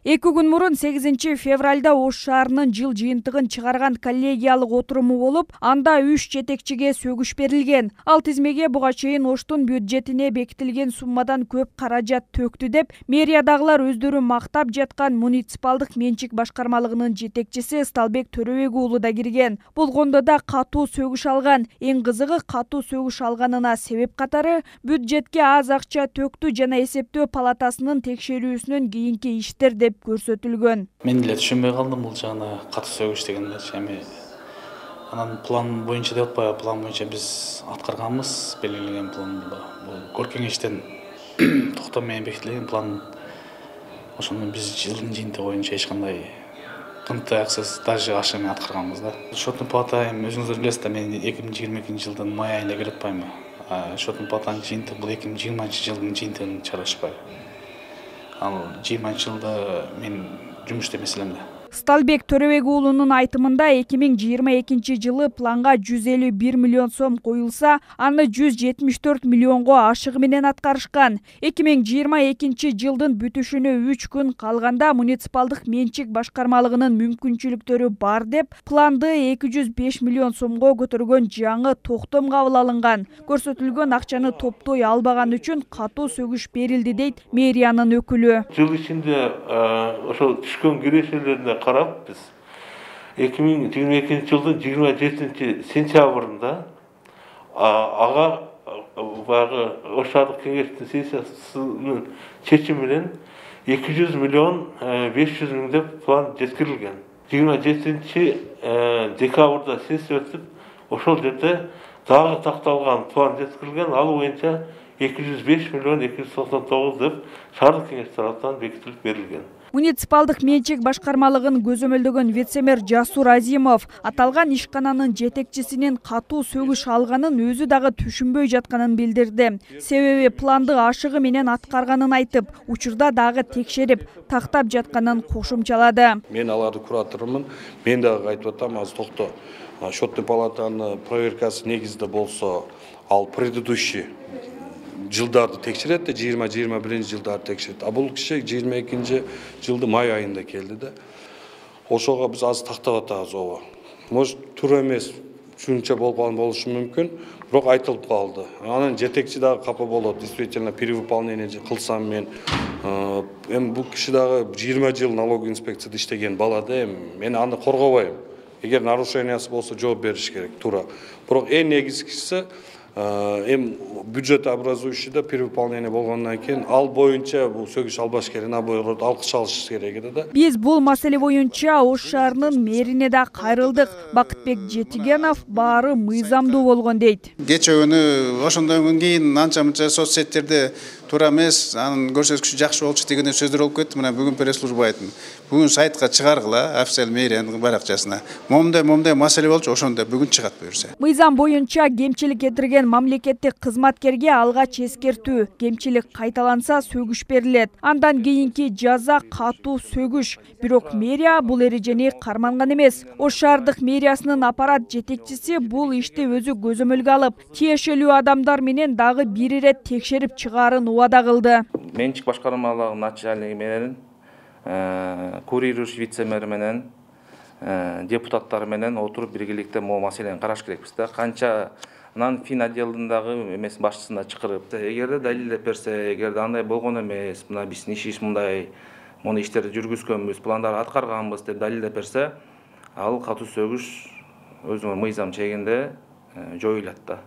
2 күн мурун 8 февралда Ош шаарынын жыл жыйынтыгын чыгарган коллегиялык отуруму болуп, анда 3 жетекчиге сөгүш берилген. Ал тизмеге буга чейин Оштун бюджетине бекитилген суммадан көп каражат төктү деп мэриядагылар өздөрү мактап жаткан муниципалдык менчик башкармалыгынын жетекчиси Сталбек Төрөбек уулу да кирген. Болгондо да катуу сөгүш алган. Эң кызыгы катуу сөгүш алганына себеп катары бюджетке аз акча төктү жана эсептөө палатасынын текшерүүсүнөн кийинки иштер деп көрсөтүлгөн. Мен деле түшүнбөй калдым бул жагына катуу сөгүш дегенде. Эми анан план боюнча деп атпайбы, план боюнча биз аткарганбыз, белгиленген план бул көркеңештен токтом менен бекитилген план. Ошону биз жылдын жыйынтыгы боюнча эч кандай кынтыаксыз даже ашы менен аткарганбыз да. Шоттун палата өзүңүздөр билесиз да, мен 2022 жылдын май айында келип атпаймынбы. Шоттун палатанын жыйынтыгы бул 2020 жылдын жыйынтыгын чыгарышпайбы. Ал 20 жылда мен жумуш иштеп эселемде. Сталбек Төрөбек уулунун айтымында 2022 жылы планга 151 миллион сом коюлса, аны 174 миллионго ашыгы менен аткарышкан. 2022 жылдын бүтүшүнө 3 күн калганда муниципалдык менчик башкармалыгынын мүмкүнчүлүктөрү бар деп, планды 205 миллион сомго көтөргөн жаңы токтом кабыл алынган. Көрсөтүлгөн акчаны топтой албаган үчүн катуу сөгүш берилди дейт мэриянын өкүлү. Жыл ичинде ошол түшкөн кирешелерине карап биз 2022 жылдын 27 сентябрында ага баягы Ош шаардык кеңештин сессиясынын чечими менен 200 миллион 500 миң деп план жеткирилген. 27 декабрда сессия өтүп, ошол жерде дагы такталган план жеткирилген. Ал боюнча 205 миллион 299 деп шаардык кеңеш тараптан бекитилип берилген. Муниципалдык менчик башкармалыгын көзөмөлдөгөн вице-мэр Жасур Азимов аталган ишкананын жетекчисинин катуу сөгүш алганын өзү дагы түшүнбөй жатканын билдирди. Себеби планды ашыгы менен аткарганын айтып, учурда дагы текшерип, тактап жатканын кошумчалады. Мен аларды кураторумун, мен дагы айтып атам, азыр токто. Счетный палатанын проверкасы негизде болсо, ал предыдущий жылдарды текшерет, 20-21 жылдарды текшерет. А бул киши 22 жылды май айында келди да. Ошого биз аз тактап атабыз ооба. Может, туура эмес, түшүнчө болушу мүмкүн, бирок айтылып калды. Анан жетекчи дагы капа болот, действительно перевыполнение кылсам мен. Эми бул киши дагы 20 жыл налоговый инспекцияда иштеген бала да, мен аны коргобойм. Эгер нарушениясы болсо жооп бериш керек, туура. Бирок эң негизгisi бюджет образующийда перевыполнение болгондон кийин ал боюнча бул сөгүш албаш керек, наоборот алкыш алыш керек да. Биз бул маселе боюнча Ош шаарынын мэрине да кайрылдык. Бакытбек Жетигенов баары мыйзамдуу болгон дейт. Кече күнү ошондон кийин анча-мынча соц сеттерде туура эмес, анын көрсөткүчү жакшы болчу деген сөздөр болуп кетти. Мына бүгүн пресс-служба айттым. Бүгүн сайтка чыгаргыла, официал мэриянын баракчасына. Момундай маселе болчу, ошондо бүгүн чыгат буюрса. Мыйзам боюнча кемчилик кетирген мамлекеттик кызматкерге алгач эскертүү, кемчилик кайталанса сөгүш берилет. Андан кийинки жаза катуу сөгүш. Бирок мэрия бул эрежени карманган эмес. Ош шаардык мэриясынын аппарат жетекчиси бул ишти өзү көзөмөлгө алып, тиешелүү адамдар менен дагы бир ирет текшерип чыгаарын убада кылды. Менчик башкармалыгынын начальниги менен, курирующий вице-мэр менен, депутаттар менен отуруп биргеликте могу маселени караш керекпиз да. Канча анан фин отделдагы эмес башчысына чакырып, эгерде далилдеп берсе, эгерде андай болгон эмес, мына биздин ишибиз мындай, муну иштерди жүргүзгөнбүз, пландарды аткарганбыз деп далилдеп берсе, ал катуу сөгүш өзүнүн мыйзам чегинде жоюлат да.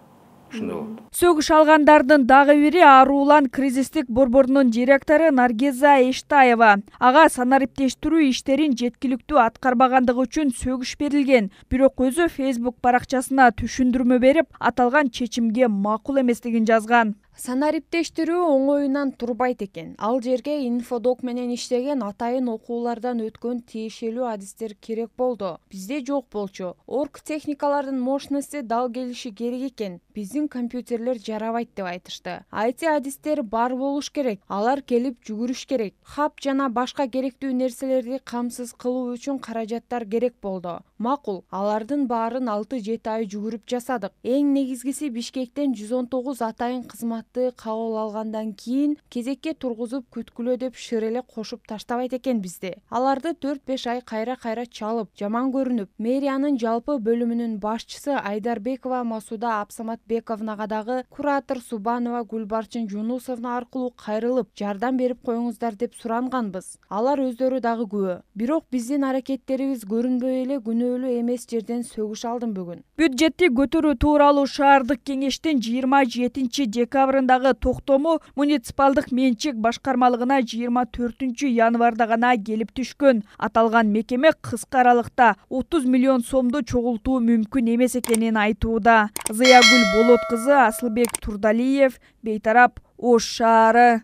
Сөгүш алгандардын дагы бири Ааруулан кризистик борборунун директору Наргиза Эштаева. Ага санариптештирүү иштерин жеткиликтүү аткарбагандыгы үчүн сөгүш берилген. Бирок өзү Facebook баракчасына түшүндүрмө берип, аталган чечимге макул эместигин жазган. Санариптештирүү оңоюнан турбайт экен. Ал жерге инфодок менен иштеген атайын окуулардан өткөн тиешелүү адистер керек болду. Бизде жок болчу. Орг техникалардын мощности дал келиши керек экен. Биздин компьютерлер жарабайт деп айтышты. IT адистер бар болуш керек. Алар келип жүгүрүш керек. Хаб жана башка керектүү нерселерди камсыз кылуу үчүн каражаттар керек болду. Макул, алардын баарын 6-7 ай жүгүрүп жасадык. Эң негизгиси Бишкектен 119 атайын кызматты кабыл алгандан кийин кезекке тургузуп күткүлө деп шыр эле кошуп таштабайт экен бизди. Аларды 4-5 ай кайра чалып, жаман көрүнүп, мэриянын жалпы бөлүмүнүн башчысы Айдарбекова Масуда Абсаматбековнага дагы куратор Субанова Гүлбарчын Жунусовна аркылуу кайрылып, жардам берип коюңуздар деп суранганбыз. Алар өздөрү дагы күбө. Бирок биздин аракеттерибиз көрүнбөй эле күнөөлүү эмес жерден сөгүш алдым бүгүн. Бюджетти көтөрүү тууралуу шаардык кеңештин 27 декабрындагы токтому муниципалдык менчик башкармалыгына 24 январда гана келип түшкөн. Аталган мекеме кыска аралыкта 30 миллион сомду чогултуу мүмкүн эмес экенин айтууда. Зыягүл Болот кызы, Асылбек Турдалиев, Бейтарап, Ош шаары.